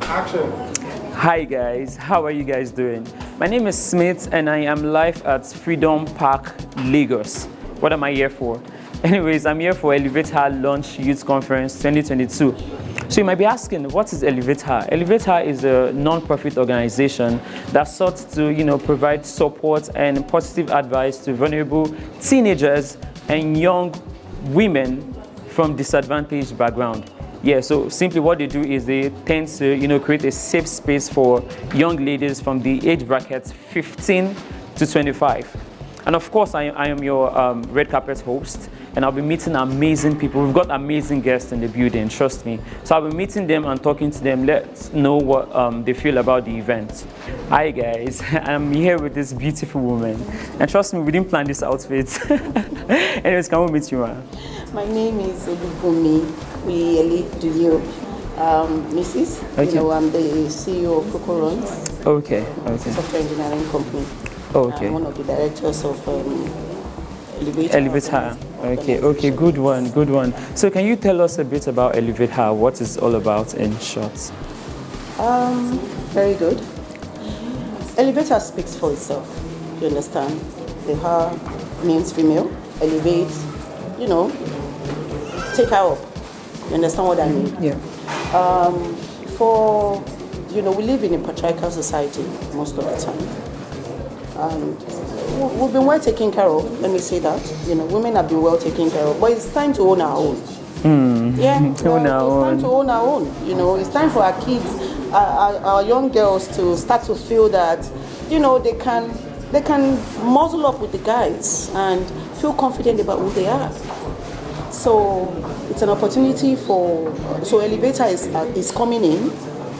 Action. Hi guys, how are you guys doing? My name is Smith and I am live at Freedom Park, Lagos. What am I here for? Anyways, I'm here for Elevate Her Launch Youth Conference 2022. So you might be asking, what is Elevate Her? Elevate Her is a non-profit organization that sought to, provide support and positive advice to vulnerable teenagers and young women from disadvantaged background. Yeah, so simply what they do is they tend to, create a safe space for young ladies from the age brackets 15 to 25. And of course, I am your red carpet host, and I'll be meeting amazing people. We've got amazing guests in the building, trust me. So I'll be meeting them and talking to them. Let's know what they feel about the event. Hi guys, I'm here with this beautiful woman. And trust me, we didn't plan this outfit. Anyways, can we meet you, man? My name is Olubumi. We elite you, Mrs. Okay. I'm the CEO of Coco Runs. Okay. Software engineering company. Okay. I'm one of the directors of Elevate Her. Okay, good one. So can you tell us a bit about Elevate Her? What it's all about in short? Very good. Elevate Her speaks for itself. You understand? The her means female. Elevate, take her up. You understand what I mean? Yeah. We live in a patriarchal society most of the time. And we've been well taken care of, let me say that. Women have been well taken care of. But it's time to own our own. Yeah, it's time to own our own. It's time for our kids, our young girls to start to feel that, they can muzzle up with the guys and feel confident about who they are. So it's an opportunity so Elevator is coming in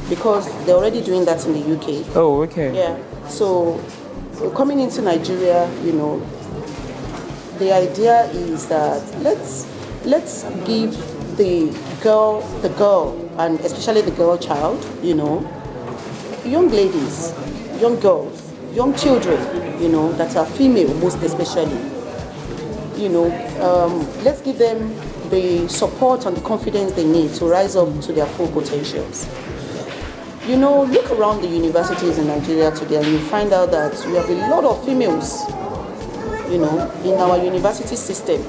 because they're already doing that in the UK. Oh, okay. Yeah. So coming into Nigeria, the idea is that let's give the girl, and especially the girl child, young ladies, young girls, young children, that are female most especially. Let's give them the support and the confidence they need to rise up to their full potentials. Look around the universities in Nigeria today and you find out that we have a lot of females, in our university system,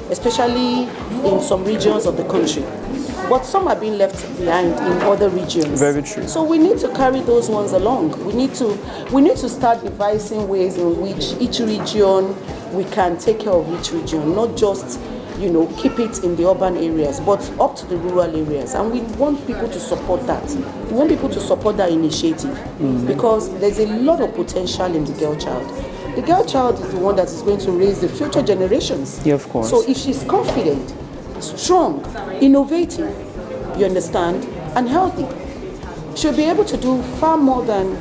especially in some regions of the country. But some are being left behind in other regions. Very true. So we need to carry those ones along. We need to start devising ways in which each region, we can take care of each region, not just keep it in the urban areas, but up to the rural areas. And we want people to support that. We want people to support that initiative because there's a lot of potential in the girl child. The girl child is the one that is going to raise the future generations. Yeah, of course. So if she's confident, strong, innovative, you understand, and healthy, she'll be able to do far more than,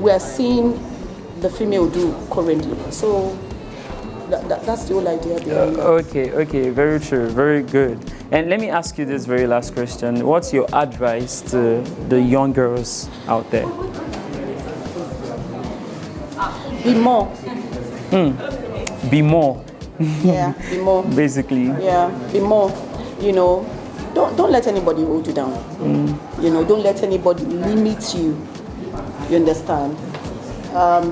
we are seeing the female do currently. So that's the whole idea behind that. Okay, very true, very good. And let me ask you this very last question. What's your advice to the young girls out there? Be more. Be more. Yeah, be more. Basically. Yeah, be more. Don't let anybody hold you down. Don't let anybody limit you. You understand?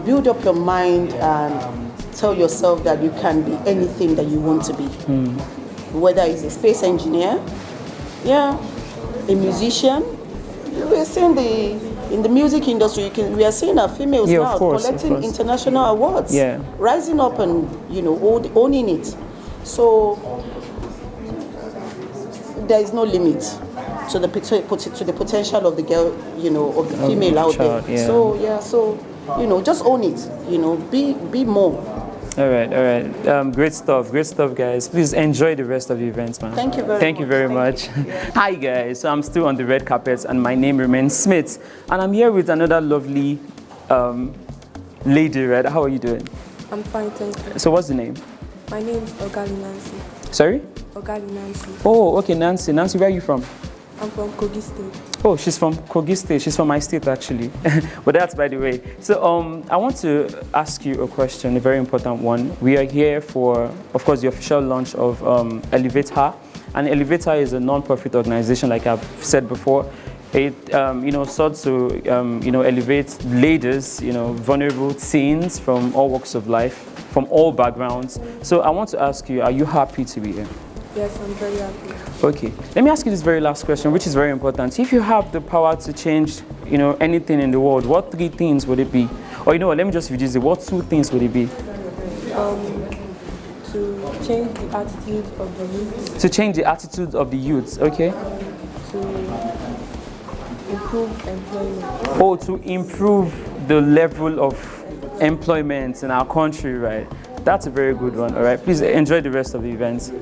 Build up your mind and tell yourself that you can be anything that you want to be. Whether it's a space engineer, a musician. We're seeing in the music industry, we are seeing our females now collecting international awards, rising up and owning it. So there is no limit to the potential of the girl, of the female out there. Yeah. So just own it. Be more. All right. Great stuff, guys. Please enjoy the rest of the event, man. Thank you very much. Thank you very much. Hi, guys. So I'm still on the red carpet, and my name remains Smith. And I'm here with another lovely lady, right? How are you doing? I'm fine, thank you. So what's the name? My name is Ogali Nancy. Sorry? Ogali Nancy. Oh, okay, Nancy. Nancy, where are you from? I'm from Kogi State. Oh, she's from Kogi State. She's from my state, actually. But that's by the way. So I want to ask you a question, a very important one. We are here for, of course, the official launch of Elevate Her. And Elevate Her is a non-profit organization, like I've said before. It, sought to, elevate ladies, vulnerable teens from all walks of life, from all backgrounds. So I want to ask you, are you happy to be here? Yes, I'm very happy. Okay, let me ask you this very last question, which is very important. If you have the power to change, anything in the world, what 3 things would it be? Or let me just reduce it. What 2 things would it be? To change the attitude of the youth. To change the attitude of the youth, okay? To improve employment. Or to improve the level of employment in our country, right? That's a very good one, all right? Please enjoy the rest of the event.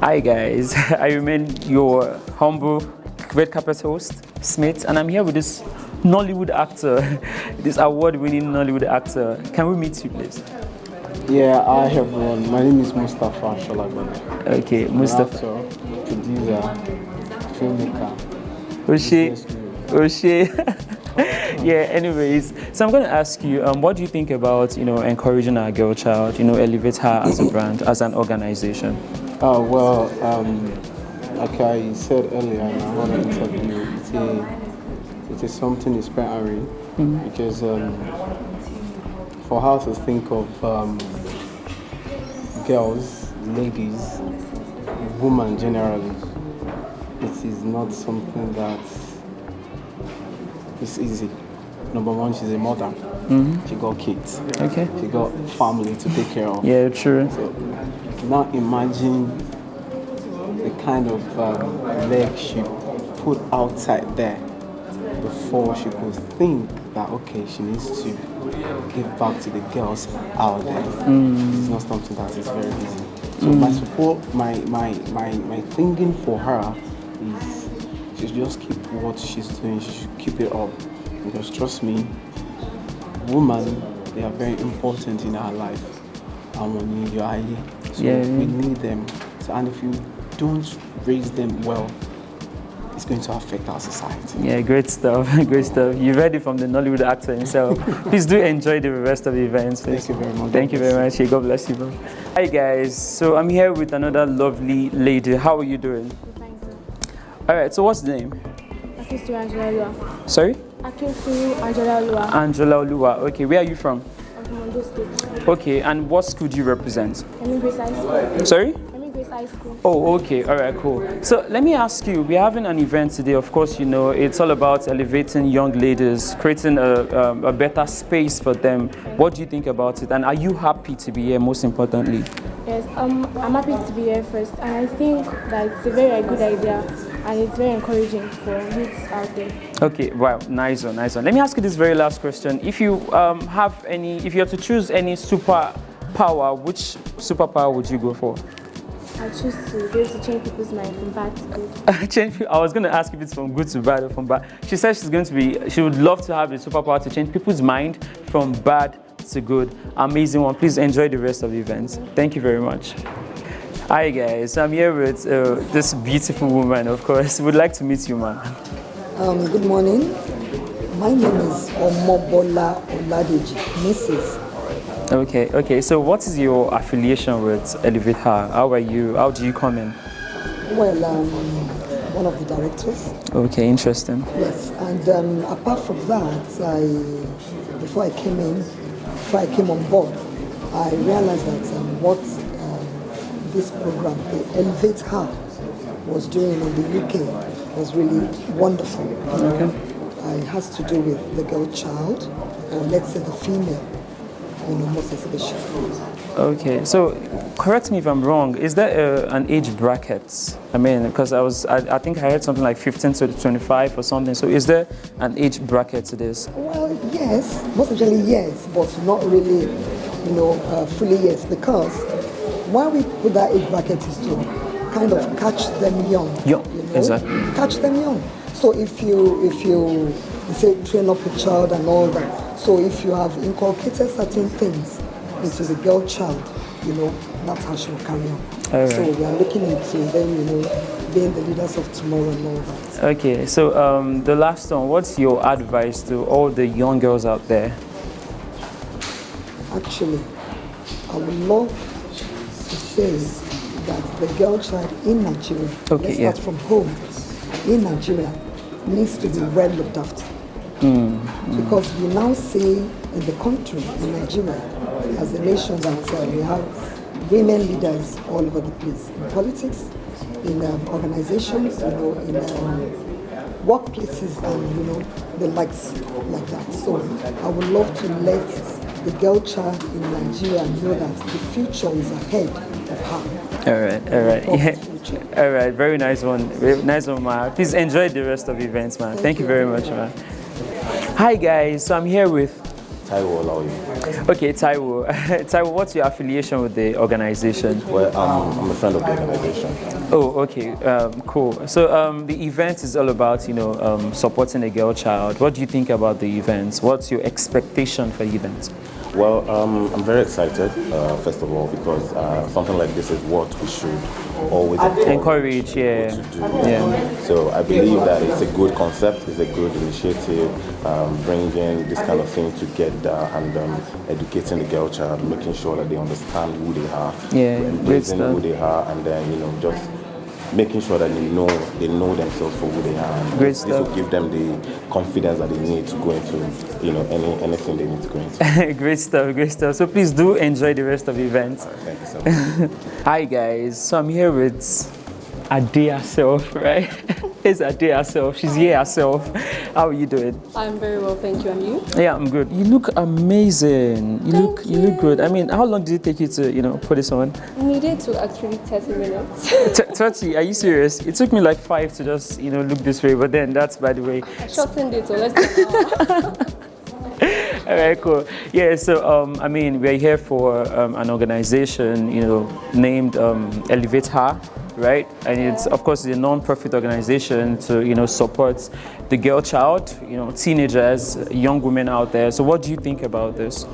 Hi guys, I remain your humble red carpet host, Smith, and I'm here with this Nollywood actor, this award-winning Nollywood actor. Can we meet you, please? Yeah, hi everyone. My name is Mustafa Sholagbe. Okay, Mustafa. Actor, producer, filmmaker. Oshe. Yeah, anyways, so I'm going to ask you, what do you think about, encouraging our girl child, elevate her as a brand, as an organization? Like I said earlier in our other interview, it is something inspiring because for her to think of girls, ladies, women generally, it is not something that is easy. Number one, she's a mother. She got kids. Okay. She got family to take care of. Yeah, true. So now imagine the kind of leg she put outside there before she could think that okay, she needs to give back to the girls out there. It's not something that is very easy. So my support, my thinking for her is she should just keep what she's doing. She should keep it up because trust me, women, they are very important in our life. And when you are here, so we need them. So, and if you don't raise them well, it's going to affect our society. Yeah, great stuff, great stuff. You read it from the Nollywood actor himself. Please do enjoy the rest of the events. Please. Thank you very much. Thank you very much. God bless you, bro. Hi guys, so I'm here with another lovely lady. How are you doing? Thank you. All right, so what's the name? Akinsu Angela Lua. Sorry? Akinsu Angela Lua. Angela Olua. Okay, where are you from? I'm from Ondo State. Okay, and what school do you represent? I'm in Grace High School. Sorry? I'm in Grace High School. Oh, okay. All right, cool. So let me ask you, we're having an event today. Of course, it's all about elevating young ladies, creating a better space for them. What do you think about it? And are you happy to be here, most importantly? Yes, I'm happy to be here first. And I think that it's a very good idea. And it's very encouraging for youths out there. Okay, wow, nice one, nice one. Let me ask you this very last question. If you if you have to choose any superpower, which superpower would you go for? I choose to be able to change people's mind from bad to good. I was going to ask if it's from good to bad or from bad. She said she would love to have the superpower to change people's mind from bad to good. Amazing one. Please enjoy the rest of the event. Thank you very much. Hi guys, I'm here with this beautiful woman, of course. Would like to meet you, ma'am. Good morning. My name is Omobola Oladeji, Mrs. Okay. So what is your affiliation with Elevate Her? How are you? How do you come in? Well, one of the directors. Okay, interesting. Yes, and apart from that, before I came on board, I realized that what this program, the Elevate Her, was doing in the UK was really wonderful. Okay. It has to do with the girl child, or let's say the female, most especially. Okay, so correct me if I'm wrong. Is there an age bracket? I mean, because I think I heard something like 15 to 25 or something. So is there an age bracket to this? Well, yes, most especially yes, but not really, fully yes, because why we put that age bracket is to kind of catch them young. Exactly. Catch them young. So if you say train up a child and all that, so if you have inculcated certain things into the girl child, that's how she will carry on. All right. So we are looking into them, being the leaders of tomorrow and all that. Okay, so the last one, what's your advice to all the young girls out there? Actually, I would love to say that the girl child in Nigeria, let's start from home, in Nigeria, needs to be well looked after. Because we now see in the country, in Nigeria, as a nation, that we have women leaders all over the place, in politics, in organizations, in workplaces, and the likes like that. So I would love to let the girl child in Nigeria know that the future is ahead of her. All right. Yeah. All right, very nice one. Very nice one, ma. Please enjoy the rest of the events, man. Thank you very much, man. Hi, guys. So I'm here with Taiwo, how are you? Okay, Taiwo. Taiwo, what's your affiliation with the organization? Well, I'm a friend of the organization. Oh, okay, cool. So the event is all about, supporting the girl child. What do you think about the events? What's your expectation for the event? Well, I'm very excited, first of all, because something like this is what we should always encourage, yeah. To do. Yeah. So I believe that it's a good concept, it's a good initiative, bringing this kind of thing together and educating the girl child, making sure that they understand who they are, embracing who they are, and then just making sure that they know themselves for who they are. And this will give them the confidence that they need to go into anything they need to go into. Great stuff. So please do enjoy the rest of the event. Thank you so much. Hi guys, so I'm here with Ade herself, right? It's Ade herself. She's here herself. How are you doing? I'm very well, thank you. And you? Yeah, I'm good. You look amazing. You look good. I mean, how long did it take you to, put this on? Needed to actually 30 minutes. 30? Are you serious? It took me like 5 to just, look this way. But then that's by the way. I shortened it, so let's do it. All right, cool. Yeah, so we're here for an organization, named Elevate Her, right? And it's, of course, a non-profit organization to, support the girl child, teenagers, young women out there. So what do you think about this?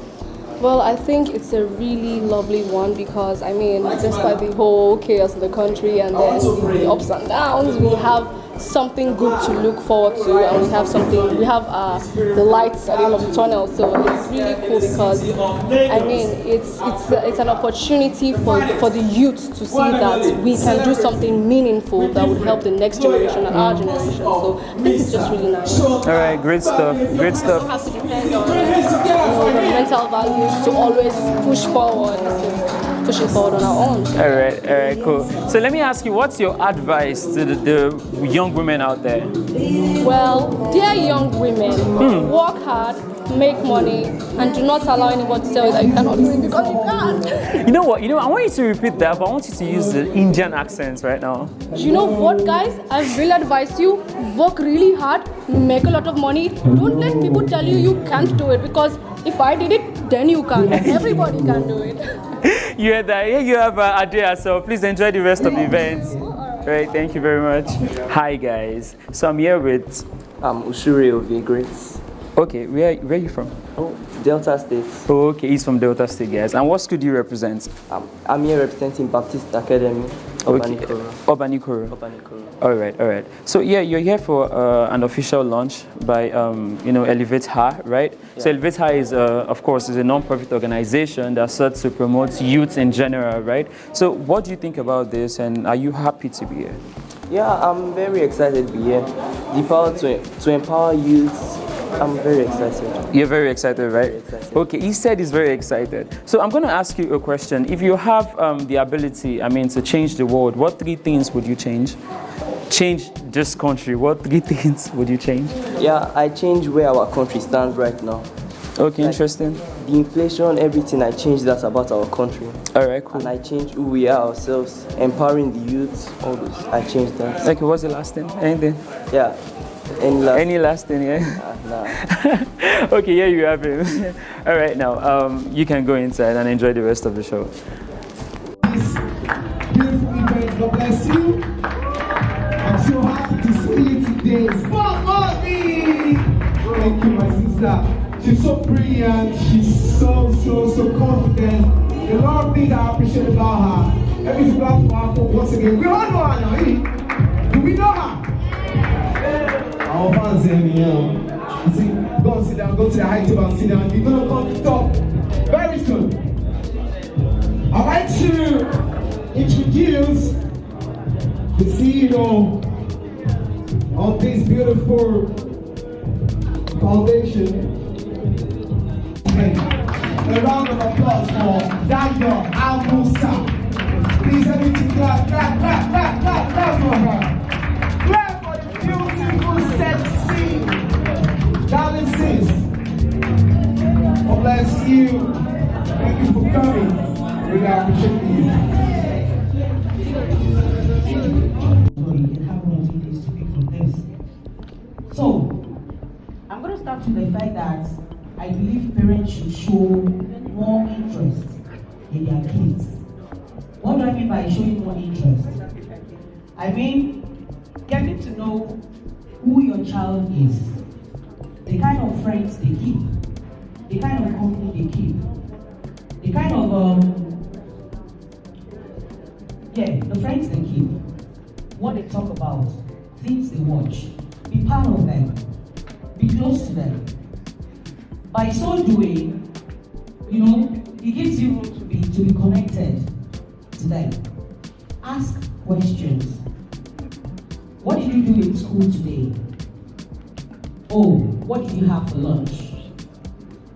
Well, I think it's a really lovely one because, despite the whole chaos in the country and then the ups and downs, we have something good to look forward to, and we have the lights at the end of the tunnel. So it's really cool because it's an opportunity for the youth to see that we can do something meaningful that would help the next generation and our generation. So I think it's just really nice. All right, great stuff. We don't have to depend on the mental values to always push forward. Pushing forward on our own. All right, cool. So let me ask you, what's your advice to the young women out there? Well, dear young women, work hard, make money, and do not allow anybody to tell you that you cannot do it because you can. You know what? I want you to repeat that, but I want you to use the Indian accents right now. You know what, guys? I really advise you, work really hard, make a lot of money. Don't let people tell you you can't do it, because if I did it, then you can. Everybody can do it. You heard that? Here you have Ade, so please enjoy the rest of the event. Right, thank you very much. Hi guys, so I'm here with Ushure of Grace. Okay, where are you from? Oh, Delta State. Oh, okay, he's from Delta State, guys. And what school do you represent? I'm here representing Baptist Academy. Obanikoro. All right. So yeah, you're here for an official launch by Elevate Her, right? Yeah. So Elevate Her is, of course, a non-profit organization that serves to promote youth in general, right? So what do you think about this, and are you happy to be here? Yeah, I'm very excited to be here. The power to empower youth. I'm very excited. You're very excited, right? Very excited. Okay, he said he's very excited. So I'm going to ask you a question. If you have the ability, to change the world, what 3 things would you change? Change this country. What 3 things would you change? Yeah, I change where our country stands right now. Okay, interesting. The inflation, everything, I change that about our country. All right, cool. And I change who we are ourselves, empowering the youth, all those. I change that. Okay, what's the last thing? Anything? Yeah. Any last thing, yeah? Nah. Okay, here you have it. All right, now you can go inside and enjoy the rest of the show. This beautiful event, God bless you. I'm so happy to see you today. Spot Marty! Thank you, my sister. She's so brilliant. She's so confident. A lot of things I appreciate about her. Let me clap for her once again. We all know her now, eh? Do we know her? Our fans here, you see, go and sit down, go to the high table and sit down. You're gonna come to talk very soon. I'd like to introduce the CEO of this beautiful foundation. A round of applause for Dayo Amusa. Please, everything clap, clap, clap, clap, clap, clap for her. Clap for the beautiful, sexy darling sis. God bless you. Thank you for coming. Really appreciate you. So, I'm going to start with the fact that I believe parents should show more interest in their kids. What do I mean by showing more interest? I mean, getting to know who your child is, the kind of friends they keep, the kind of company they keep, the kind of, the friends they keep, what they talk about, things they watch. Be part of them. Be close to them. By so doing, it gives you room to be connected to them. Ask questions. What did you do in school today? Oh, what did you have for lunch?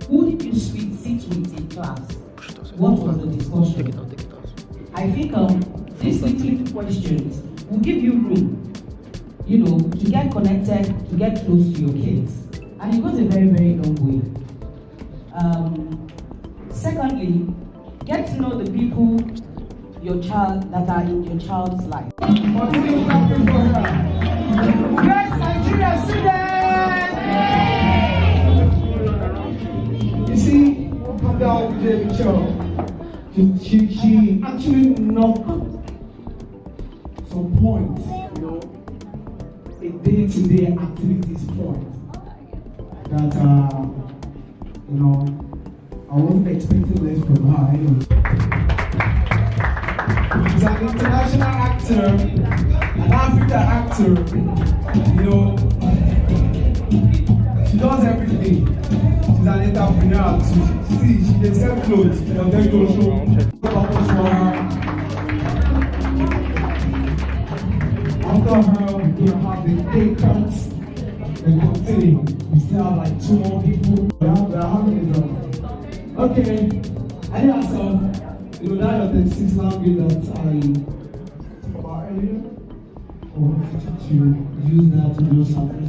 Who did you sit with in class? What was the discussion? I think these little questions will give you room, to get connected, to get close to your kids. And it goes a very, very long way. Secondly, get to know the people that are in your child's life. Yes, Nigeria, students! You see, come down with David Cho. She actually knocked some points, a day-to-day activities point that, I wasn't expecting less from her anyway. She's an international actor, an African actor, she does everything. She's an entrepreneur too. See, she can sell clothes, they'll show. After her, we can have the day cuts and continue. We still have like 2 more people. They're having it done. Okay, I have some, that your 36 language that I talked about earlier. I wanted to use that to do something.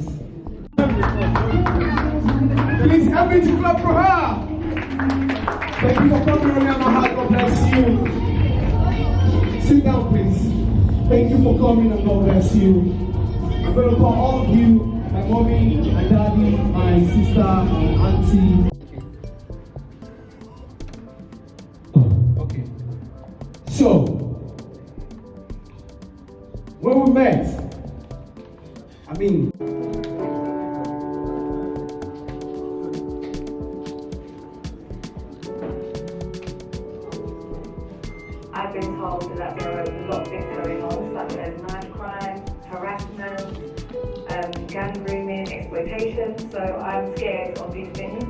Please help me to clap for her. Thank you for coming on my heart. God bless you. Sit down, please. Thank you for coming and God bless you. I'm going to call all of you, my mommy, my daddy, my sister, my auntie. Okay. So, when we met, I've been told that there are a lot of things going on, such as knife crime, harassment, gang grooming, exploitation, so I'm scared of these things.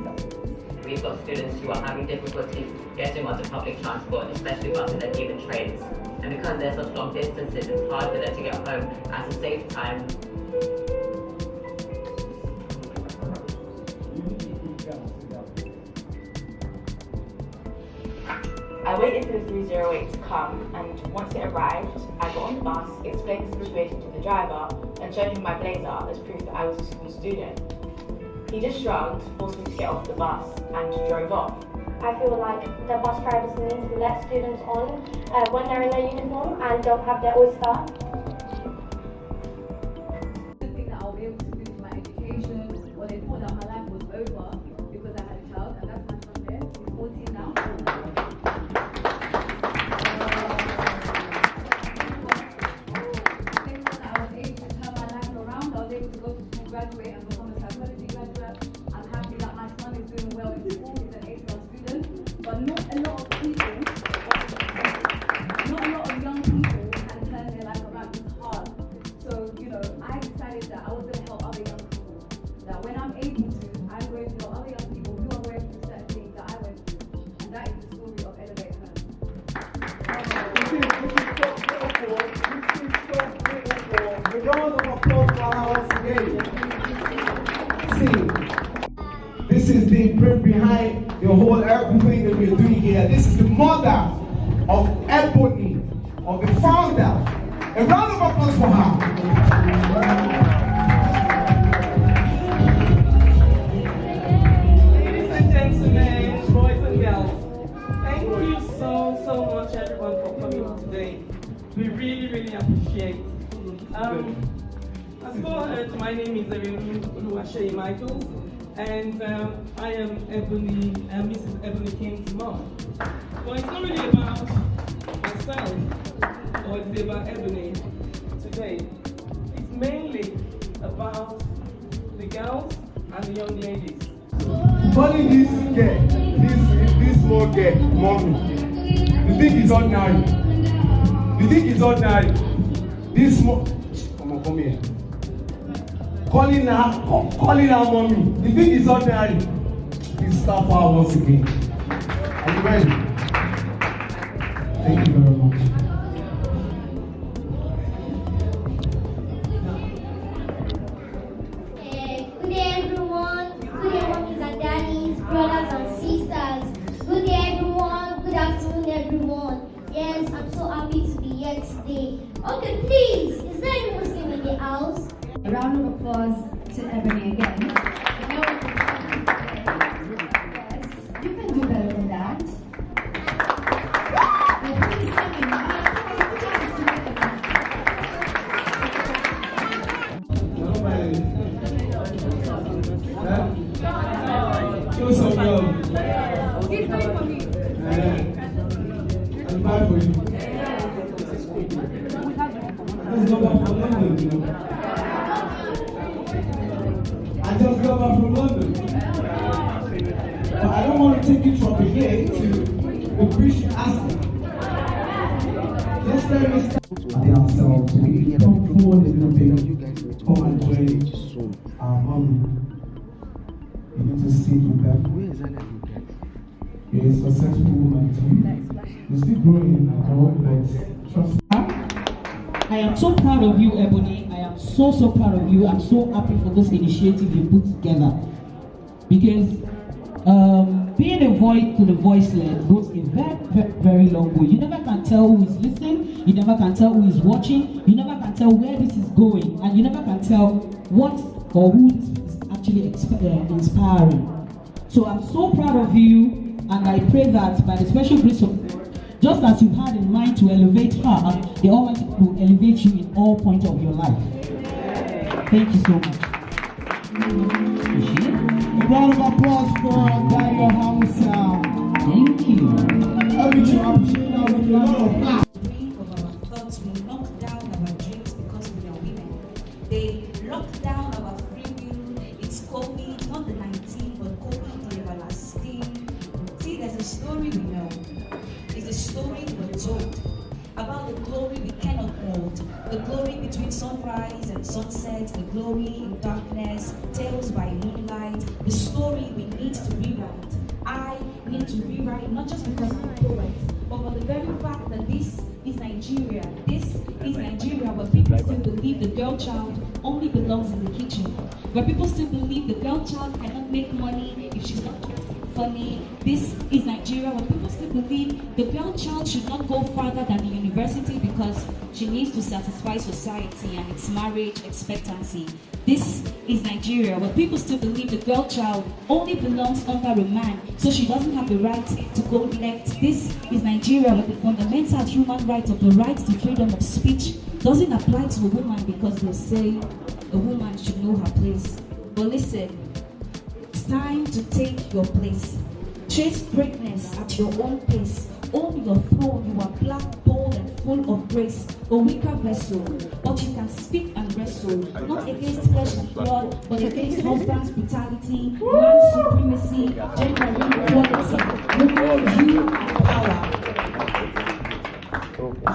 We've got students who are having difficulty getting onto public transport, especially buses and even trains. And because they're such long distances, it's hard for them to get home at a safe time. I waited for the 308 to come, and once it arrived, I got on the bus, explained the situation to the driver, and showed him my blazer as proof that I was a school student. He just shrugged, forced me to get off the bus, and drove off. I feel like the bus drivers need to let students on when they're in their uniform and don't have their oyster. I think that I'll be able to finish my education, or they thought that my life was over because I had a child, and that's my son there. He's 14 now. They thought that I was able to turn my life around. I was able to go to school, graduate, and become a psychology graduate. I'm happy that my son is doing well in school. He's an A-star student, but not a lot of people wonderful. A round of applause for her once again. See, this is the brain behind the whole everything that we're doing here. This is the mother of Ebony, of the founder. A round of applause for her. Ladies and gentlemen, boys and girls, thank you so much everyone for coming today. We really appreciate it. As you all heard, my name is Oluwaseyi Michael, and I am Mrs. Ebony King's mom. But it's not really about myself, or it's about Ebony today. It's mainly about the girls and the young ladies. Calling this girl, this small girl, mommy. You think it's ordinary? You think it's ordinary? This small, come here. Calling her mommy. You think it's ordinary? Please stop her once again. Are you ready? Thank you very much. Good day, everyone. Good day, mommies and daddies, brothers and sisters. Good day, everyone. Good afternoon, everyone. Yes, I'm so happy to be here today. Okay, please, is there any Muslim in the house? A round of applause to Ebony again. Yes, you can do better than that. But please tell me, Show some love. I'm bad for you. I just got back from London, you know. I just got back from London. But I don't want to take you from here to the Christian aspect. Just let me start ourselves. We come forward a little bit. Come and join our mommy. You need to sit with them. You're a successful woman too. You're still growing at all, but trust me. I am so proud of you, Ebony. I am so proud of you. I'm so happy for this initiative you put together. Because being a voice to the voiceless goes a very long way. You never can tell who is listening. You never can tell who is watching. You never can tell where this is going. And you never can tell what or who is actually inspiring. So I'm so proud of you, and I pray that by the special grace of God, just as you had in mind to elevate her, the Almighty will elevate you in all points of your life. Thank you so much. A round of applause for Dario Hausa. Thank you. Everything I appreciate now with a lot of clap. Of our thoughts, we knock down our dreams because we are women. They lock down our free will. It's COVID, not the 19, but COVID, the everlasting. See, there's a story we know. It's a story we're told about the glory we cannot hold, the glory between sunrise and sunset, the glory in darkness, tales by moonlight, the story we need to rewrite. I need to rewrite, not just because I'm a poet, but for the very fact that this is Nigeria. This is Nigeria where people still believe the girl child only belongs in the kitchen, where people still believe the girl child cannot make money if she's not funny. This is Nigeria where people still believe the girl child should not go further than the university because she needs to satisfy society and its marriage expectancy. This is Nigeria where people still believe the girl child only belongs under a man, so she doesn't have the right to go left. This is Nigeria where the fundamental human right of the right to freedom of speech doesn't apply to a woman because they say a woman should know her place. But listen, it's time to take your place. Chase greatness at your own pace. Own your throne. You are black, bold, and full of grace. A weaker vessel, but you can speak and wrestle. Not against flesh and blood, but against husband's brutality, man's supremacy, gender inequality. Women, you are power.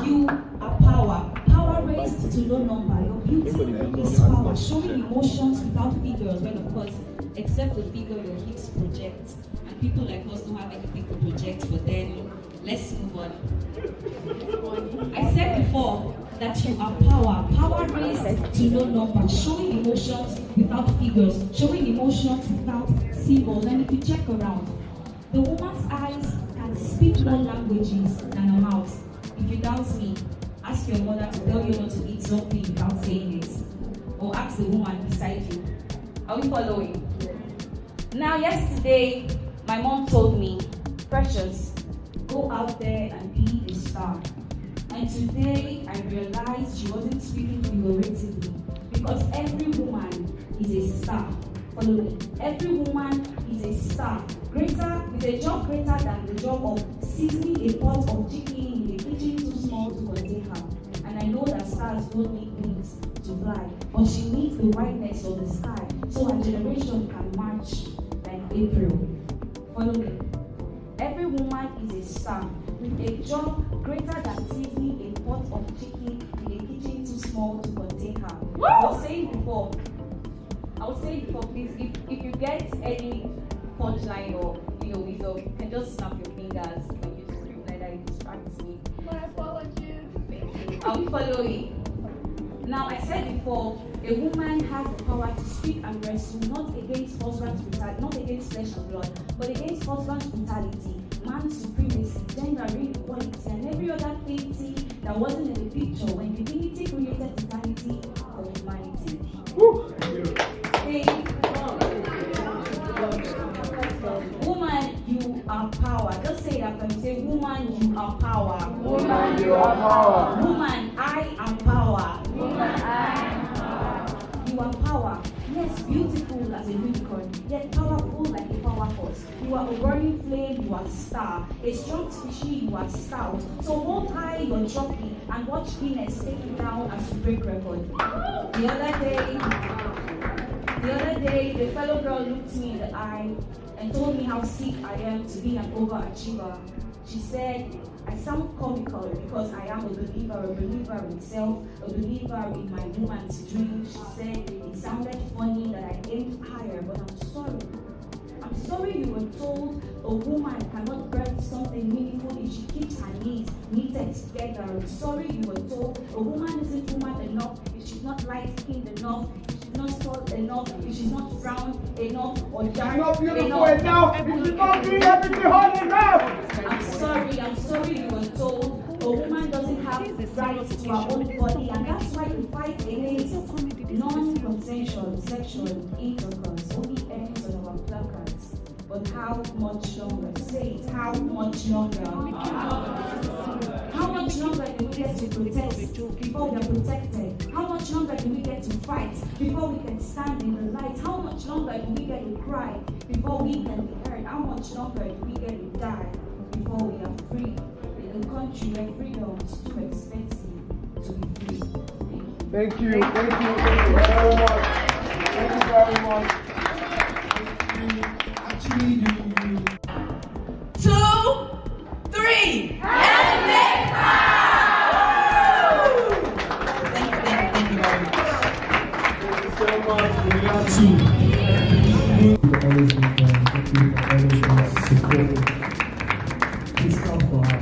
You are power. Power raised to no number. Your beauty is power. Showing emotions without figures, when of course, except the figure your hips project. And people like us don't have anything to project, but then Let's move on. I said before that you are power. Power raised to no number, showing emotions without figures, showing emotions without symbols. And if you check around, the woman's eyes can speak more languages than her mouth. If you doubt me, ask your mother to tell you not to eat something without saying it. Or ask the woman beside you. Are we following? Now, yesterday, my mom told me, Precious, go out there and be a star. And today, I realized she wasn't speaking figuratively. Because every woman is a star. Follow me. Every woman is a star. Greater, with a job greater than the job of seasoning a pot of chicken in a kitchen too small to contain her. And I know that stars don't need wings to fly, but she needs the whiteness of the sky so her generation can march like April. Follow me. Every woman is a star with a job greater than seasoning a pot of chicken in a kitchen too small to contain her. I was saying before, please, if you get any punchline or wisdom, you can just snap your fingers. When you scream like that, it distracts me. My apologies. I'm following. Now, I said before, a woman has the power to speak and wrestle not against husband's brutality, not against flesh and blood, but against husband's brutality, man's supremacy, gender inequality, and every other deity that wasn't in the picture when divinity created eternity for humanity. Say, woman, you are power. Just say it after me. Say, woman, you are power. Woman, you are power. Woman, I am power. Woman, I am power. You are power. Yes, beautiful as a unicorn, yet powerful like a power horse. You are a burning flame, you are a star. A strong species, you are stout. So hold high your trophy and watch Guinness take you down as you break record. The other day, the fellow girl looked me in the eye and told me how sick I am to be an overachiever. She said, I sound comical because I am a believer in self, a believer in my woman's dream. She said it sounded funny that I aimed higher, but I'm sorry. I'm sorry you were told a woman cannot birth something meaningful if she keeps her knees knitted together. I'm sorry you were told a woman isn't woman enough if she's not light-skinned enough, if she's not tall enough, if she's not brown enough or dark enough. If she's not doing everything hard enough. I'm sorry you were told a woman doesn't have rights to her own body, and that's why you fight against non-consensual sexual intercourse. Only ends on our placards. But how much longer? Say it. How much longer? How much longer do we get to protest before we are protected? How much longer do we get to fight before we can stand in the light? How much longer do we get to cry before we can be heard? How much longer do we get to die before we are free? In a country where freedom is too expensive to be free. Thank you very much. Thank you very much. Actually, you. 2, 3, and make Thank you very much. Thank you so much. We got to. Please come for her.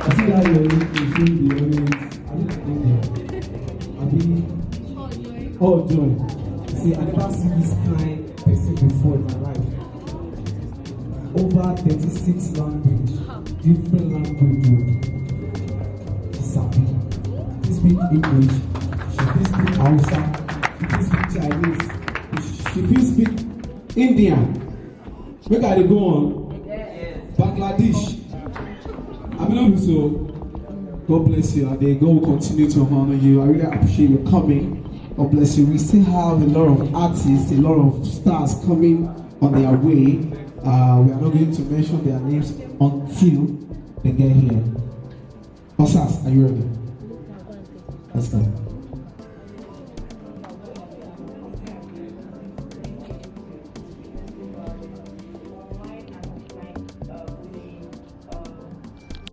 I see that you're the audience. Oh, joy. See, I never seen this kind person before in my life. Over 36 languages, different languages. She's happy. She speaks English. She can speak Hausa. She can speak Chinese. She can speak Indian. Where can they go on? Bangladesh. I mean, so God bless you, and God will continue to honor you. I really appreciate your coming. God bless you. We still have a lot of artists, a lot of stars coming on their way. We are not going to mention their names until they get here. Osas, are you ready? Let's go.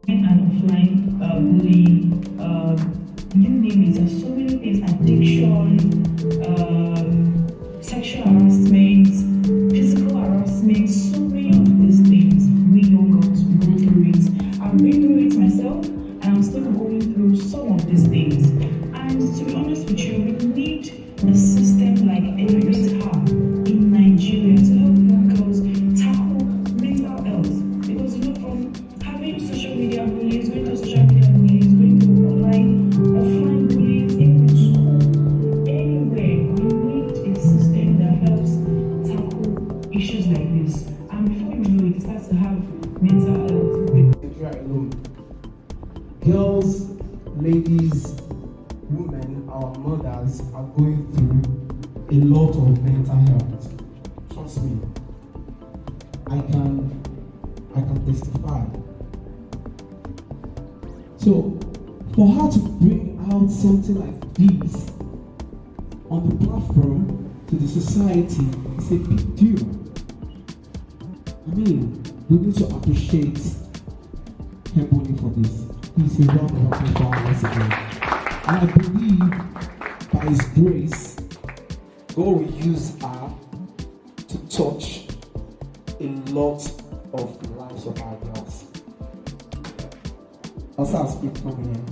And offline bullying, you name it, there's so many things, addiction, sexual harassment, physical harassment, so many mental health. Alone. Girls, ladies, women, our mothers are going through a lot of mental health. Trust me. I can testify. So, for her to bring out something like this on the platform to the society is a big deal. I mean, we need to appreciate Ebony for this. He's a round of applause once again. And I believe by His grace, God will use her to touch a lot of the lives of our girls. Also, I'll speak from here.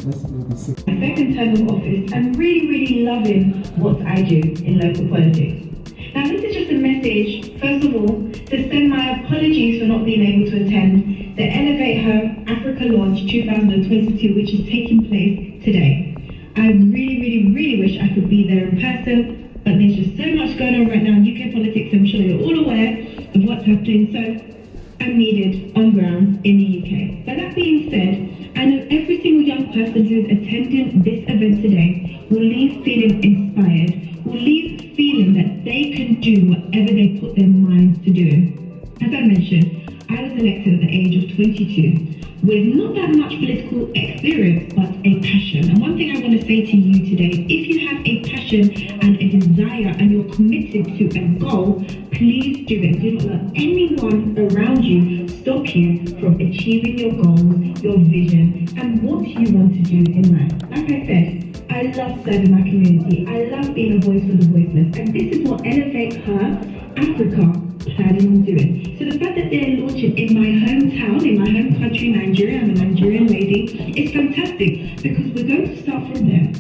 Let's do this. My second term of office, I'm really loving what I do in local politics. Now, this is just a message, first of all, to send my apologies for not being able to attend the Elevate Her Africa Launch 2022, which is taking place today. I really wish I could be there in person, but there's just so much going on right now in UK politics. I'm sure you're all aware of what's happening, so I'm needed on ground in the UK. But that being said, I know every single young person who's attending this event today will leave feeling inspired, will leave feeling that they can do whatever they put their minds to doing. As I mentioned, I was elected at the age of 22 with not that much political experience, but a passion. And one thing I want to say to you today, if you have a passion and a desire and you're committed to a goal, please do it. Do not let anyone around you stop you from achieving your goals, your vision, and what you want to do in life. Like I said, I love serving my community. I love being a voice for the voiceless. And this is what Elevate Her Africa planning on doing. So the fact that they're launching in my hometown, in my home country, Nigeria, I'm a Nigerian lady, it's fantastic because we're going to start from there.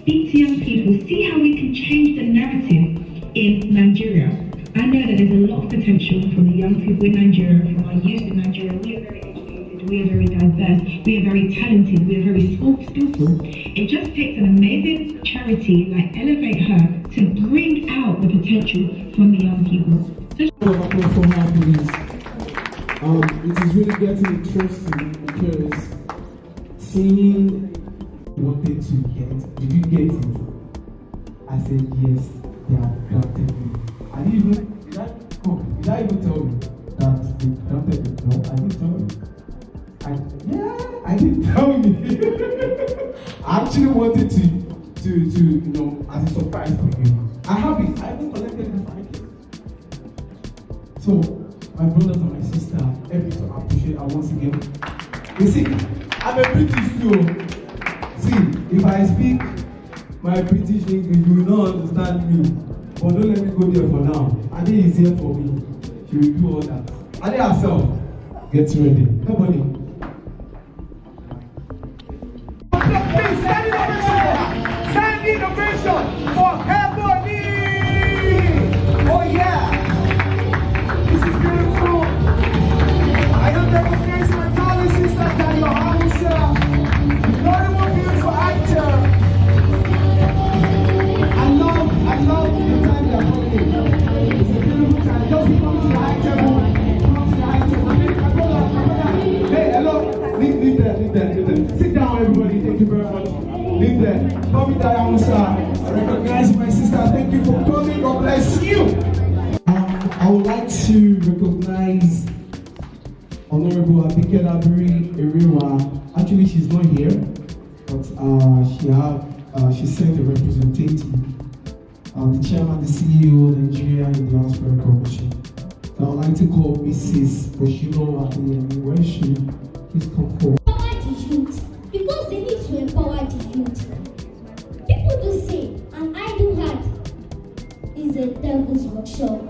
Speak to young people, see how we can change the narrative in Nigeria. I know that there's a lot of potential from the young people in Nigeria, from our youth in Nigeria. We are very educated, we are very diverse, we are very talented, we are very skillful. It just takes an amazing charity like Elevate Her to bring out the potential from the young people. For her, please. It is really getting interesting because seeing what they to get, did you get it? I said yes, they have granted me. Did I even tell you that they granted it? No, I didn't tell you. I didn't tell you. I actually wanted to as a surprise for you. I have it. I haven't collected the 5K. So, my brothers and my sister, help me to appreciate her once again. You see, I'm a British too. See, if I speak my British English, you will not understand me. But don't let me go there for now. Ade is here for me. She will do all that. Ade herself, get ready. Everybody. Please, standing ovation. Standing ovation for Ebony. Oh yeah. This is beautiful. I don't recognize my darling sister than your house. Very one beautiful actor. I love the time they are coming. It's a beautiful time. Just come to the high table. Come to the high table. Hey, hello. Leave there. Sit down, everybody. Thank you very much. Leave there. Tommy Dayamusa. I recognize my sister. Thank you for coming. God bless you. I would like to recognize Honorable Abike Labiri Erewa. Actually, she's not here, but she sent a representative, the chairman, the CEO, Nigeria and Diaspora Commission. So I would like to call Mrs. Boshino Adeyemi. Where she please come forward. Empower the youth, because they need to empower the youth. People do say an idle heart is a devil's workshop.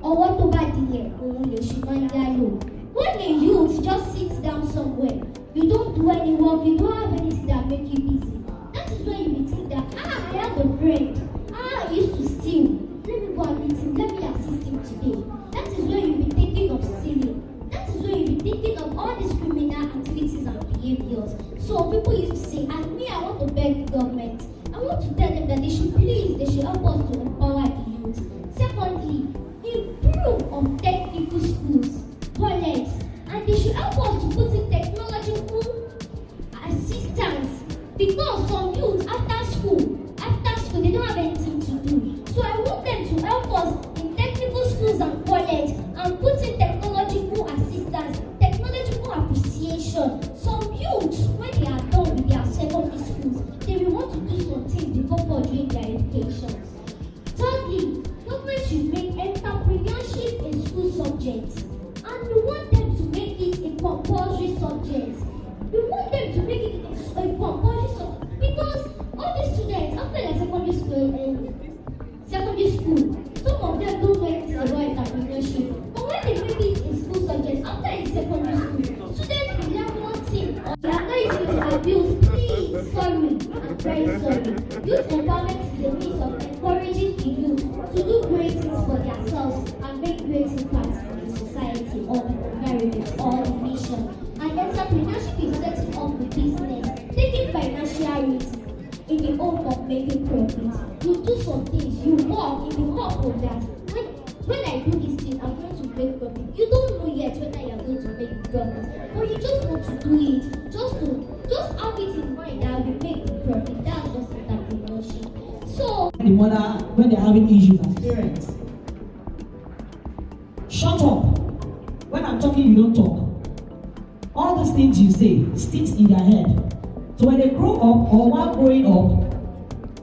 Ọwọ́ tó bá dilẹ̀ òun lè ṣùgbọ́n yá lò. When the youth just sits down somewhere, you don't do any work, you don't have anything that make you busy. That is when you think that, I have a friend. I used to steal. Let me go and meet him, let me assist him today. That is when you be thinking of stealing. That is when you be thinking of all these criminal activities and behaviors. So people used to say, and me, I want to beg the government. I want to tell them that they should help us to empower the youth. Secondly, improve on technical schools. should help us to put in technological assistance, because some youth after school, they don't have anything to do. So I want them to help us in technical schools and college and put in technological assistance, technological appreciation. Some youths, when they are done with their secondary schools, they will want to do some things before furthering their education. Thirdly, government should make entrepreneurship a school subject, and we want them to make it a compulsory subject. We want them to make it a compulsory subject because all these students after their secondary school, some of them don't know anything about entrepreneurship. But when they make it a school subject after a secondary school, students will learn one thing. They are not using to abuse. Please, sorry, I'm very sorry. Youth empowerment is a means of encouraging the youth to do great things for themselves and make great impact in the society or in the environment or the nation. And entrepreneurship is setting up the business, taking financial risk in the hope of making profits. You do some things, you work in the hope of that. When I do this thing, I'm going to make profit. You don't know yet whether you're going to make profit, but you just want to do it. Just have it in mind that you make the profit. That's just entrepreneurship. So The mother, when they're having issues as parents, shut up. When I'm talking, you don't talk. All those things you say sticks in their head. So when they grow up or while growing up,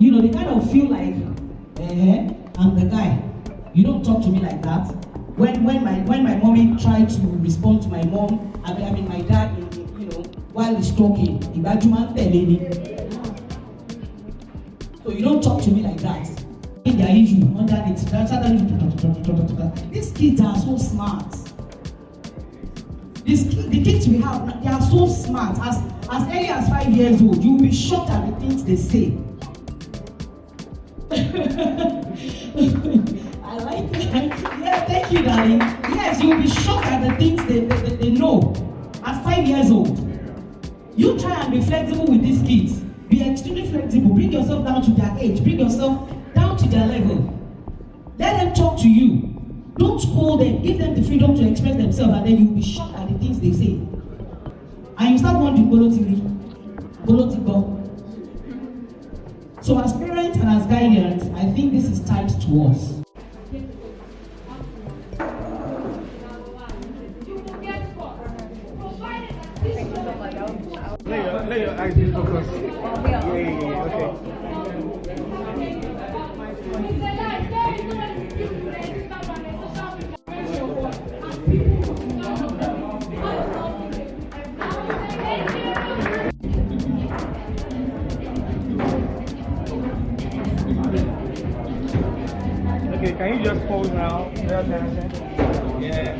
you know, they kind of feel like, I'm the guy. You don't talk to me like that. When my mommy tried to respond to my mom, I mean my dad, you know, while he's talking, so you don't talk to me like that. In their issue, these kids are so smart. The kids we have, they are so smart. As early as 5 years old, you will be shocked at the things they say. I like that. Yeah, thank you, darling. Yes, you will be shocked at the things they know at 5 years old. You try and be flexible with these kids. Be extremely flexible. Bring yourself down to their age. Bring yourself down to their level. Let them talk to you. Don't scold them. Give them the freedom to express themselves, and then you'll be shocked at the things they say. And you start wondering, so as parents and as guardians, I think this is tied to us. Let your eyes be focused. Yeah, okay. Okay, can you just pause now? Yeah.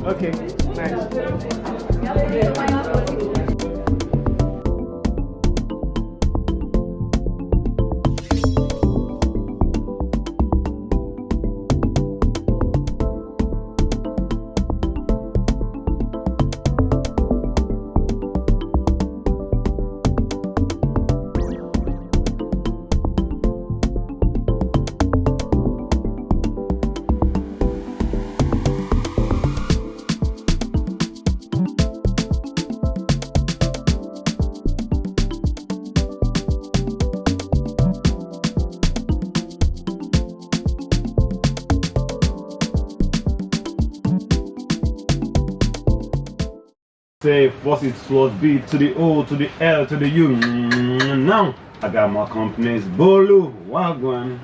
Okay, nice. Say first it was B to the O to the L to the U. Now I got my companies Bolu Wagwan.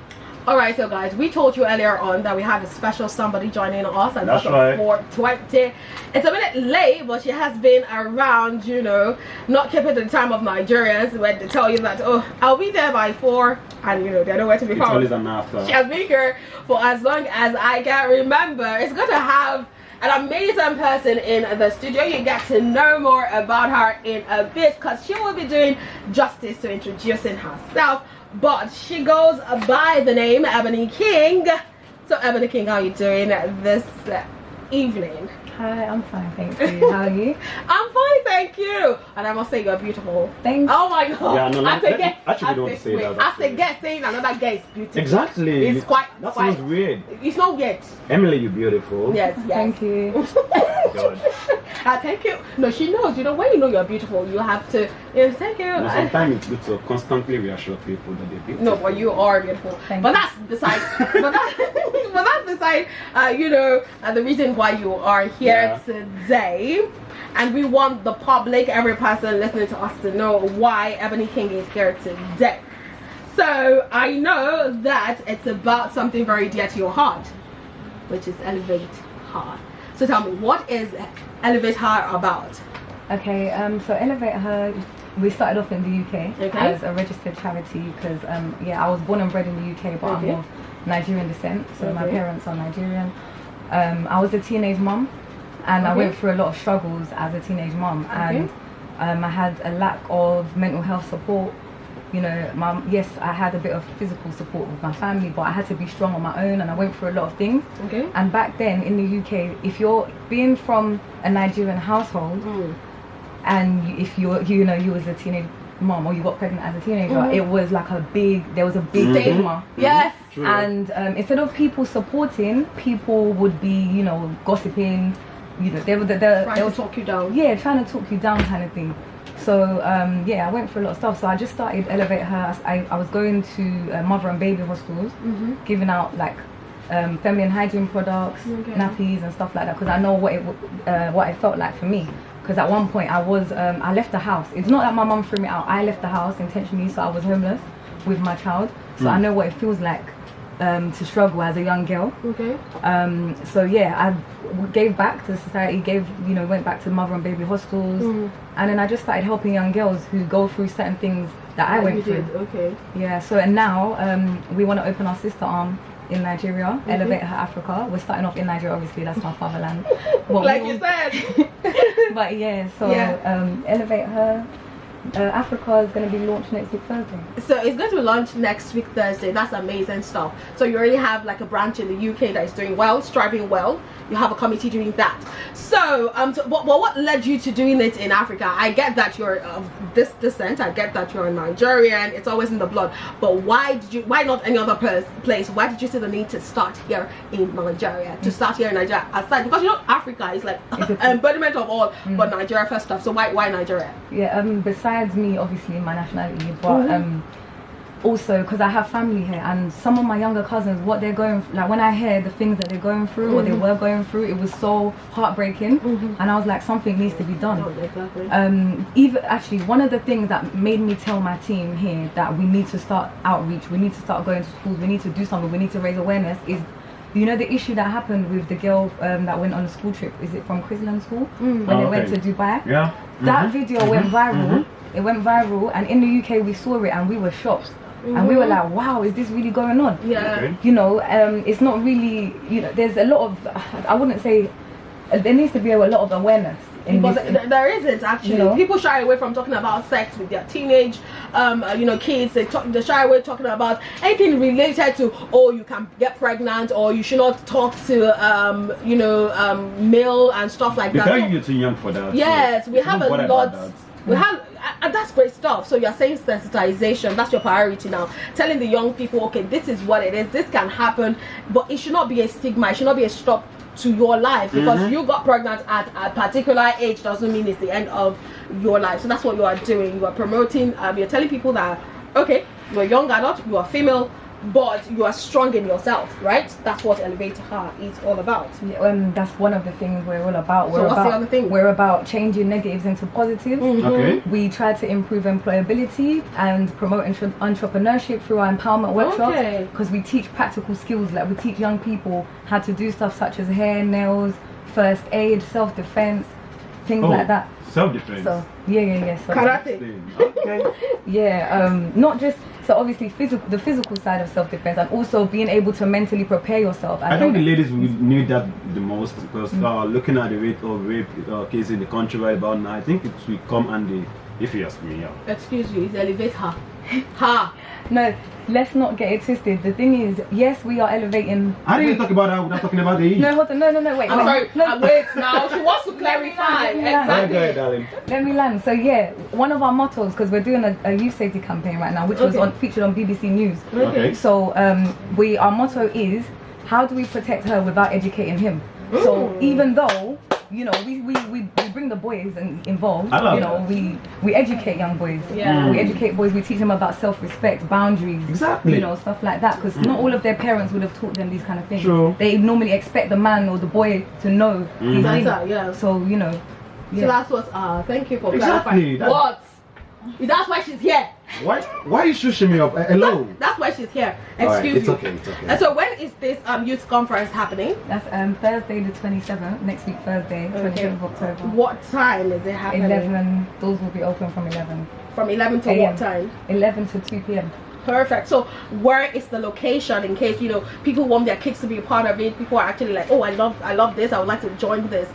Alright, so guys, we told you earlier on that we had a special somebody joining us, and that's right. 4:20. It's a minute late, but she has been around, you know, not keeping the time of Nigerians when they tell you that, oh, I'll be there by 4, and you know, they're nowhere to be found. It's always an after. She has been here for as long as I can remember. It's good to have an amazing person in the studio. You get to know more about her in a bit, because she will be doing justice to introducing herself. But she goes by the name Ebony King. So Ebony King, how are you doing this evening? Hi, I'm fine, thank you. How are you? I'm fine, thank you. And I must say you're beautiful. Thank you. Oh my god. Yeah, no, I don't say that. I say get saying another guy is beautiful. Exactly. It's quite. That sounds weird. It's not yet. Emily, you're beautiful. Yes, yes. Thank you. God. Thank you. No, she knows. You know, when you know you're beautiful, you have to. Yes, thank you. No, sometimes it's good to constantly reassure people that they're beautiful. No, but you are beautiful. Thank but you. that's besides. but that's beside. You know, the reason why you are here today, and we want the public, every person listening to us, to know why Ebony King is here today. So I know that it's about something very dear to your heart, which is Elevate Her. So tell me, what is Elevate Her about? Okay, so Elevate Her, we started off in the UK as a registered charity because, yeah, I was born and bred in the UK, but I'm of Nigerian descent, so my parents are Nigerian. I was a teenage mum, and I went through a lot of struggles as a teenage mum, and I had a lack of mental health support. You know, yes, I had a bit of physical support with my family, but I had to be strong on my own, and I went through a lot of things. And back then in the UK, if you're being from a Nigerian household, and if you was a teenage mom or you got pregnant as a teenager, it was like there was a big stigma. Yes. And instead of people supporting, people would be, you know, gossiping. You know, they would talk you down. Yeah, trying to talk you down, kind of thing. So yeah, I went through a lot of stuff. So I just started Elevate Her. I was going to mother and baby hospitals, giving out like feminine hygiene products, nappies and stuff like that, because I know what it felt like for me. Because at one point I left the house. It's not that my mum threw me out. I left the house intentionally, so I was homeless with my child. So I know what it feels like to struggle as a young girl. So yeah, I gave back to society, went back to mother and baby hospitals, and then I just started helping young girls who go through certain things that I went through. Yeah, so and now we want to open our sister arm in Nigeria, Elevate Her Africa. We're starting off in Nigeria, obviously, that's my fatherland. Like you said. But yeah, so Elevate Her Africa is going to be launched next week Thursday. So it's going to be launched next week Thursday. That's amazing stuff. So you already have like a branch in the UK that is doing well, striving well. You have a committee doing that. So what led you to doing it in Africa? I get that you're of this descent. I get that you're a Nigerian. It's always in the blood. But why not any other place? Why did you see the need to start here in Nigeria? To start here in Nigeria aside, because you know Africa is like embodiment of all, but Nigeria first stuff. So why Nigeria? Yeah, besides me, obviously my nationality, but also because I have family here, and some of my younger cousins, what they're going like when I hear the things that they're going through or they were going through, it was so heartbreaking, and I was like, something needs to be done. Even actually, one of the things that made me tell my team here that we need to start outreach, we need to start going to schools, we need to do something, we need to raise awareness is, you know, the issue that happened with the girl that went on a school trip, is it from Chrisland School, when they went to Dubai? That video went viral. It went viral, and in the UK we saw it and we were shocked. and we were like, wow, is this really going on? Yeah. Okay. You know, it's not really, you know, there's a lot of, I wouldn't say, there needs to be a lot of awareness. Because there isn't actually. You know? People shy away from talking about sex with their teenage, you know, kids. They shy away talking about anything related to, oh, you can get pregnant, or you should not talk to, you know, male and stuff like that. Because you're too young for that. Yes, so we have a lot. We have, and that's great stuff. So you're saying sensitization, that's your priority now. Telling the young people, okay, this is what it is. This can happen, but it should not be a stigma. It should not be a stop to your life, because you got pregnant at a particular age doesn't mean it's the end of your life. So that's what you are doing. You are promoting, you're telling people that, okay, you're a young adult, you are female, but you are strong in yourself, right? That's what Elevate Her is all about. Yeah, that's one of the things we're all about. So what's the other thing? We're about changing negatives into positives. Okay. We try to improve employability and promote entrepreneurship through our empowerment workshops, because we teach practical skills. Like we teach young people how to do stuff such as hair, nails, first aid, self-defense, things like that. Self-defense. So yeah. Karate. Okay. Yeah, not just, so obviously the physical side of self-defense, and also being able to mentally prepare yourself. I think the ladies will need that the most, because looking at the rate of rape cases in the country right about now, I think it will come handy, if you ask me. Excuse you, it's Elevate Her. Ha! No, let's not get it twisted. The thing is, yes, we are elevating. How do you talk about that without talking about the age? No, hold on, no, wait. I'm sorry, no. wait now. She wants to clarify. Exactly. Go ahead, darling. Let me land. So yeah, one of our mottos, because we're doing a youth safety campaign right now, which was featured on BBC News. Okay. So our motto is, how do we protect her without educating him? So even though, you know, we bring the boys involved, you know, we educate young boys. Yeah. We educate boys, we teach them about self-respect, boundaries, you know, stuff like that, because not all of their parents would have taught them these kind of things. True. They normally expect the man or the boy to know these things. Yeah. So, you know. So that's what, thank you for clarifying. What? That's why she's here. Why are you shushing me up? Hello. That's why she's here. Alright, Excuse you. It's okay. And so when is this youth conference happening? That's Thursday the 27th, next week Thursday, 27th of October. What time is it happening? 11, doors will be open from 11. From 11 to what time? 11 to 2 p.m. Perfect. So where is the location, in case, you know, people want their kids to be a part of it, people are actually like, oh, I love this, I would like to join this.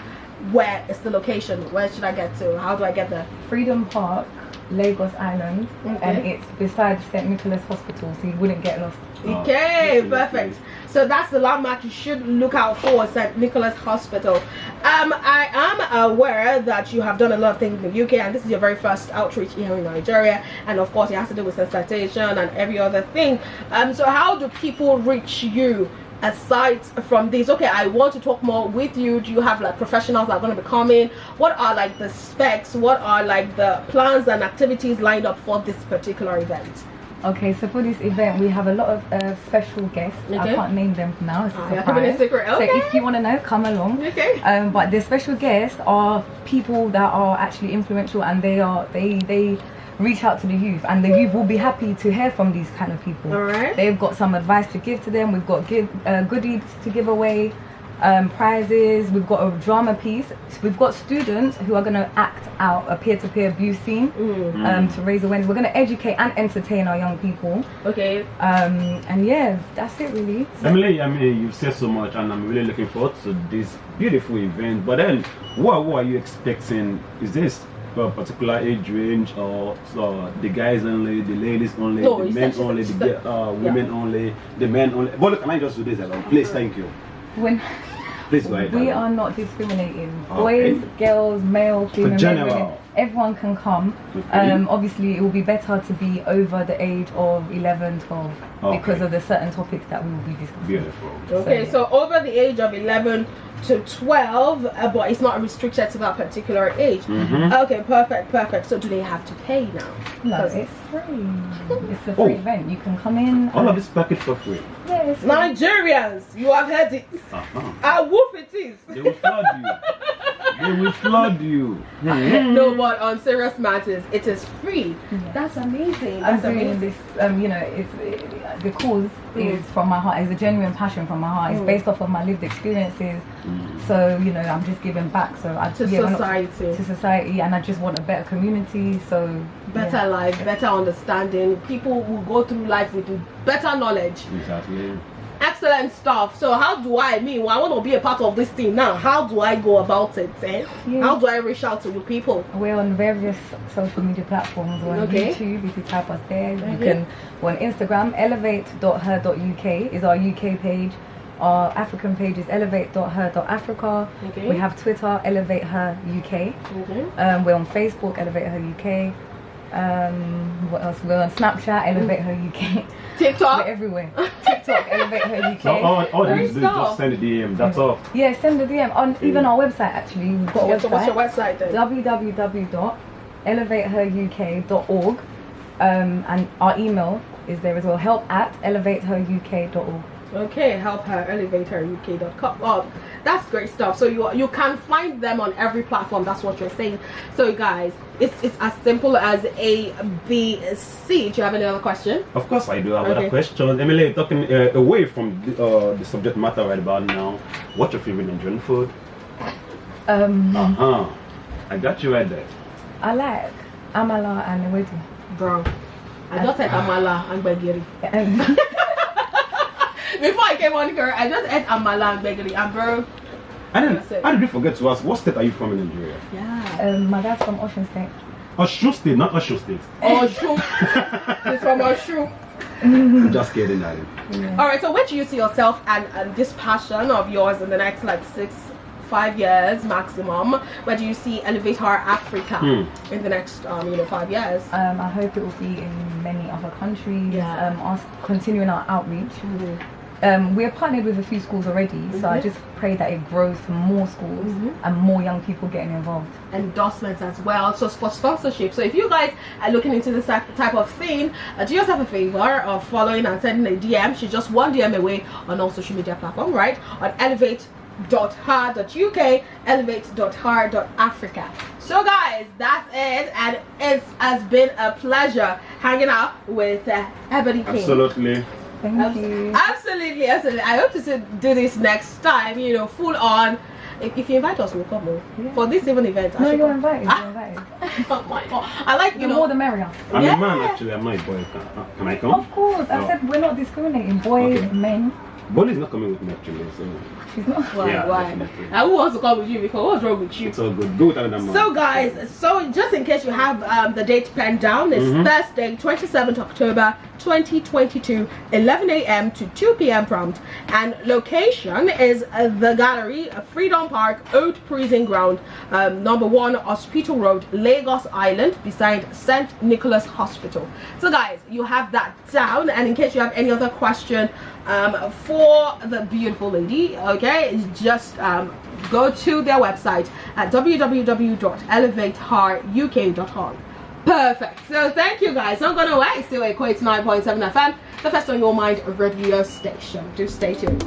Where is the location? Where should I get to? How do I get there? Freedom Park, Lagos Island, and it's beside St. Nicholas Hospital, so you wouldn't get lost. Okay, perfect. So that's the landmark you should look out for, St. Nicholas Hospital. I am aware that you have done a lot of things in the UK, and this is your very first outreach here in Nigeria, and of course it has to do with sensitization and every other thing. So how do people reach you? Aside from this, okay, I want to talk more with you. Do you have like professionals that are going to be coming? What are like the specs? What are like the plans and activities lined up for this particular event? Okay, so for this event we have a lot of special guests. I can't name them for now, it's a surprise. Secret. Okay. So if you want to know, come along. Okay. But the special guests are people that are actually influential, and they reach out to the youth, and the youth will be happy to hear from these kind of people. Alright. They've got some advice to give to them. We've got goodies to give away, prizes. We've got a drama piece. We've got students who are going to act out a peer-to-peer abuse scene to raise awareness. We're going to educate and entertain our young people. Okay. And yeah, that's it really. So, Emily, I mean, you've said so much, and I'm really looking forward to this beautiful event. But then, what are you expecting? Is this a particular age range, or the guys only, the ladies only, the men only, the women only, the men only? But look, can I just do this alone? Please, thank you. Please go ahead. We are not discriminating. Boys, girls, male, female, women, everyone can come. Obviously, it will be better to be over the age of 11, 12 because of the certain topics that we will be discussing. Beautiful. Okay, so over the age of 11 to 12, but it's not restricted to that particular age. Okay, perfect. So do they have to pay now? No, it's free. It's a free event. You can come in. All of this package for free. Yes. Nigerians, you have heard it. And woof it is. They will flood you. They will flood you. No, but on serious matters, it is free. That's amazing. I'm That's doing amazing. this, you know, the cause is from my heart. It's a genuine passion from my heart. It's based off of my lived experiences. So, you know, I'm just giving back. So I To society, and I just want a better community. So better life, better understanding. People will go through life with better knowledge. Exactly. Excellent stuff. So how do I want to be a part of this thing now? How do I go about it? How do I reach out to you people? We're on various social media platforms. We're on YouTube, if you type us there. You can, we're on Instagram, elevate.her.uk is our UK page. Our African page is elevate.her.africa. We have Twitter, elevateheruk. We're on Facebook, elevateheruk. What else? We're on Snapchat, elevateheruk. TikTok. We're everywhere. TikTok, elevateheruk. So all you need to do is just send a DM. That's all. Yeah, send a DM on even our website. Actually, we've got a website. So what's your website then? www.elevateheruk.org. And our email is there as well. help@elevateheruk.org. Okay, help her elevateheruk.com. Oh, that's great stuff. So you can find them on every platform. That's what you're saying. So guys, it's as simple as A, B, C. Do you have any other question? Of course I do have another question. Emily, talking away from the subject matter right about now, what's your favorite Nigerian food? I got you right there. I like amala and ewedu. Bro, I just said amala and gbegiri. Before I came on here, I just ate amala and gbegiri, and bro. And then, how did you forget to ask, what state are you from in Nigeria? Yeah. My dad's from Osun State. Osun State, not Osun State. Osun. He's from Osun. I'm just kidding, darling. All right, so where do you see yourself and this passion of yours in the next like 5 years maximum? Where do you see Elevate Her Africa in the next 5 years? I hope it will be in many other countries. Us continuing our outreach. We're partnered with a few schools already, so I just pray that it grows to more schools and more young people getting involved. Endorsements as well, so for sponsorship. So if you guys are looking into this type of thing, do yourself a favor of following and sending a DM. She's just one DM away on all social media platforms, right? On elevate.her.uk, elevate.her.africa. So guys, that's it, and it has been a pleasure hanging out with Ebony King. Absolutely. Thank you. Absolutely. I hope to do this next time, full on. If you invite us, we'll come for this even event. No, you're invited. You're invited. Oh my god. I like, the more the merrier. I'm a man actually, I'm not a boy. Can I come? Of course. I said we're not discriminating. Boys, men. Bonnie's not coming with me actually, so. She's not. Why? And who wants to come with you? Because what's wrong with you? It's all good. Go with another man. So guys, just in case you have the date penned down, it's Thursday, 27th October 2022, 11 a.m. to 2 p.m. prompt, and location is the Gallery, Freedom Park, Old Prison Ground, number 1 Hospital Road, Lagos Island, beside St. Nicholas Hospital. So guys, you have that down, and in case you have any other question for the beautiful lady, okay, just go to their website at www.elevateheruk.org. Perfect. So thank you guys. Not gonna wait. Still Equate 9.7 FM, the first on your mind radio station. Do stay tuned.